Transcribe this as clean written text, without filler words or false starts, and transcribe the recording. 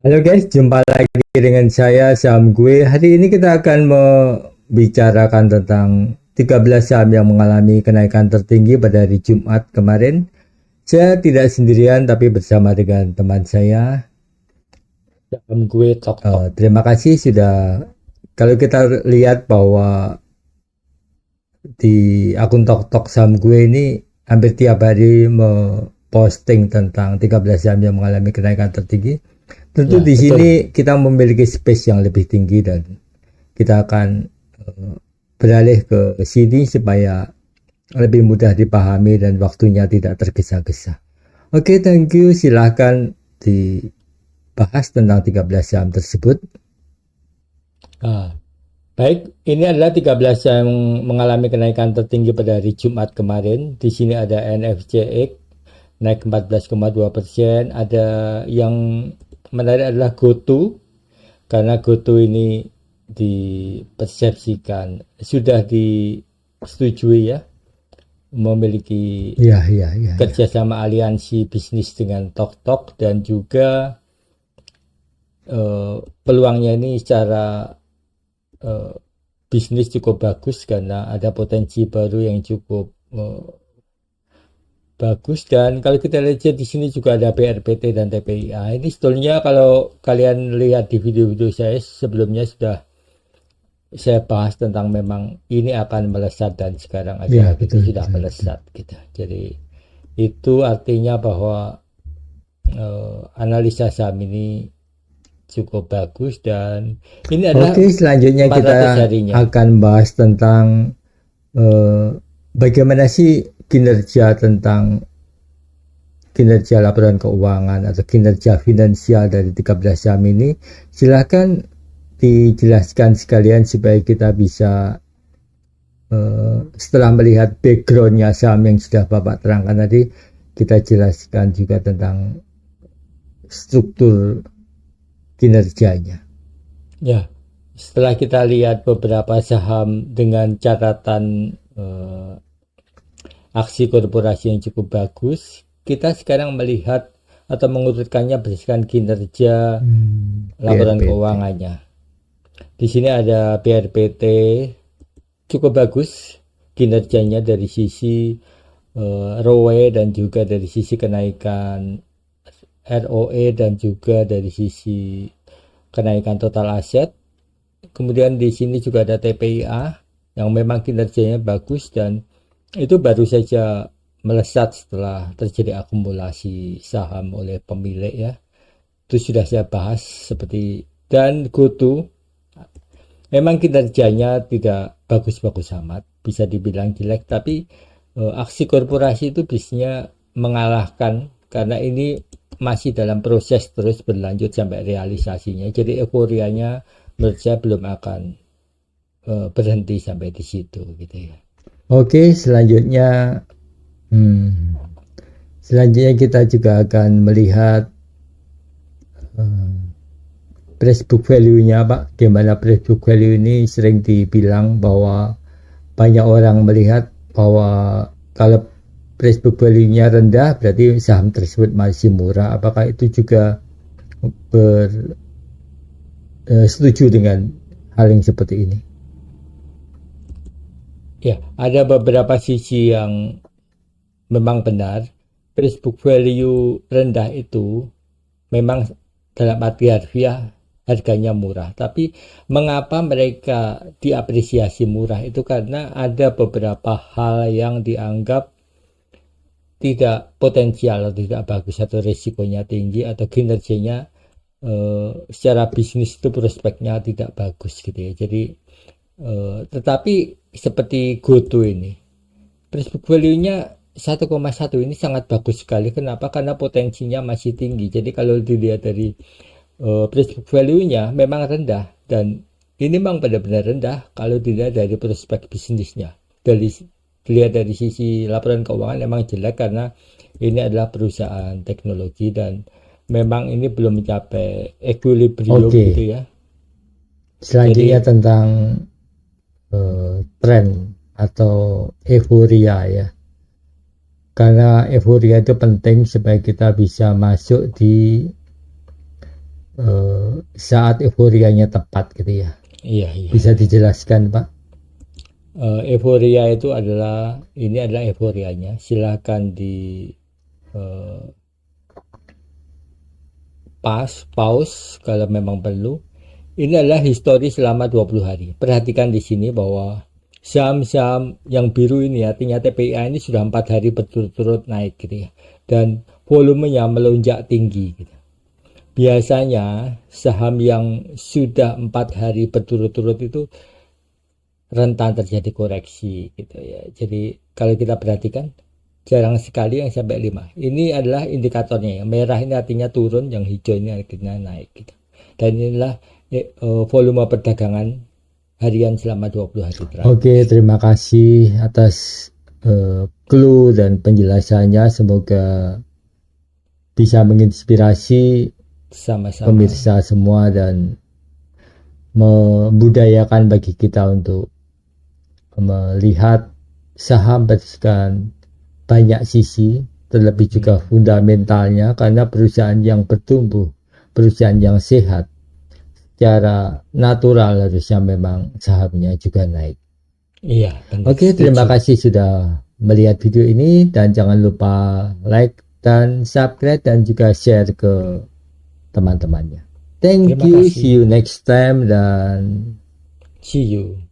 Halo guys, jumpa lagi dengan saya Sam Gue. Hari ini kita akan membicarakan tentang 13 saham yang mengalami kenaikan tertinggi pada hari Jumat kemarin. Saya tidak sendirian tapi bersama dengan teman saya. Saham gue tok tok. Terima kasih sudah. Kalau kita lihat bahwa di akun Tok Tok Saham Gue ini hampir tiap hari memposting tentang 13 saham yang mengalami kenaikan tertinggi. Tentu Ya, di betul. sini kita memiliki space yang lebih tinggi dan kita akan beralih ke sini supaya lebih mudah dipahami dan waktunya tidak tergesa-gesa. Oke, thank you. Silahkan dibahas tentang 13 saham tersebut. Baik, ini adalah 13 yang mengalami kenaikan tertinggi pada hari Jumat kemarin. Di sini ada NFCX naik 14,2%. Ada yang menarik adalah GoTo, karena GoTo ini dipersepsikan sudah disetujui ya, memiliki Ya. kerjasama aliansi bisnis dengan TokTok, dan juga peluangnya ini secara bisnis cukup bagus karena ada potensi baru yang cukup bagus. Dan kalau kita lihat di sini juga ada PRPT dan TPIA. Ini sebetulnya kalau kalian lihat di video-video saya sebelumnya sudah saya bahas tentang memang ini akan melesat, dan sekarang Ya, akhir-akhir betul, itu sudah betul, betul. melesat gitu. Jadi itu artinya bahwa analisa saham ini cukup bagus, dan ini adalah Oke, selanjutnya 400 kita harinya. akan bahas tentang bagaimana sih kinerja laporan keuangan atau kinerja finansial dari 13 saham ini. Silakan dijelaskan sekalian supaya kita bisa setelah melihat backgroundnya saham yang sudah Bapak terangkan tadi, kita jelaskan juga tentang struktur kinerjanya. Ya, setelah kita lihat beberapa saham dengan catatan aksi korporasi yang cukup bagus, kita sekarang melihat atau mengurutkannya berdasarkan kinerja laporan BRPT. keuangannya. Di sini ada BRPT cukup bagus kinerjanya dari sisi ROE, dan juga dari sisi kenaikan ROE, dan juga dari sisi kenaikan total aset. Kemudian di sini juga ada TPIA yang memang kinerjanya bagus, dan itu baru saja melesat setelah terjadi akumulasi saham oleh pemilik ya. Itu sudah saya bahas seperti. Dan GoTo memang kinerjanya tidak bagus-bagus amat, bisa dibilang jelek, tapi aksi korporasi itu biasanya mengalahkan karena ini masih dalam proses terus berlanjut sampai realisasinya. Jadi euforianya menurut saya belum akan berhenti sampai di situ gitu ya. Oke, selanjutnya kita juga akan melihat price book value-nya, Pak. Gimana price book value ini sering dibilang bahwa banyak orang melihat bahwa kalau price book value-nya rendah berarti saham tersebut masih murah. Apakah itu juga setuju dengan hal yang seperti ini? Ya, ada beberapa sisi yang memang benar. Price book value rendah itu memang dalam arti harfiah harganya murah. Tapi mengapa mereka diapresiasi murah itu karena ada beberapa hal yang dianggap tidak potensial atau tidak bagus, atau risikonya tinggi, atau kinerjanya secara bisnis itu prospeknya tidak bagus gitu ya. Jadi tetapi seperti GoTo ini, price book value-nya 1,1 ini sangat bagus sekali. Kenapa? Karena potensinya masih tinggi. Jadi kalau dilihat dari price book value-nya memang rendah, dan ini memang benar-benar rendah kalau dilihat dari prospek bisnisnya. Dilihat dari sisi laporan keuangan memang jelek karena ini adalah perusahaan teknologi, dan memang ini belum mencapai equilibrium gitu Oke, ya. selanjutnya Jadi tentang tren atau euforia ya. Karena euforia itu penting supaya kita bisa masuk di saat euforianya tepat gitu ya. Iya, iya. Bisa dijelaskan Pak? Euforia itu adalah euforianya. Silakan di pause kalau memang perlu. Ini adalah histori selama 20 hari. Perhatikan di sini bahwa saham-saham yang biru ini artinya TPIA ini sudah 4 hari berturut-turut naik gitu ya. Dan volumenya melonjak tinggi gitu. Biasanya saham yang sudah 4 hari berturut-turut itu rentan terjadi koreksi gitu ya. Jadi kalau kita perhatikan jarang sekali yang sampai 5. Ini adalah indikatornya. Yang merah ini artinya turun, yang hijau ini artinya naik gitu. Dan inilah volume perdagangan harian selama 20 hari terakhir. Oke, terima kasih atas clue dan penjelasannya. Semoga bisa menginspirasi Sama-sama. pemirsa semua dan membudayakan bagi kita untuk melihat saham berdasarkan banyak sisi, terlebih juga fundamentalnya, karena perusahaan yang bertumbuh, perusahaan yang sehat, secara natural harusnya memang sahamnya juga naik. Iya, benar. Oke, terima kasih sudah melihat video ini dan jangan lupa like dan subscribe dan juga share ke teman-temannya. Thank Terima you, kasih. see you next time dan See you.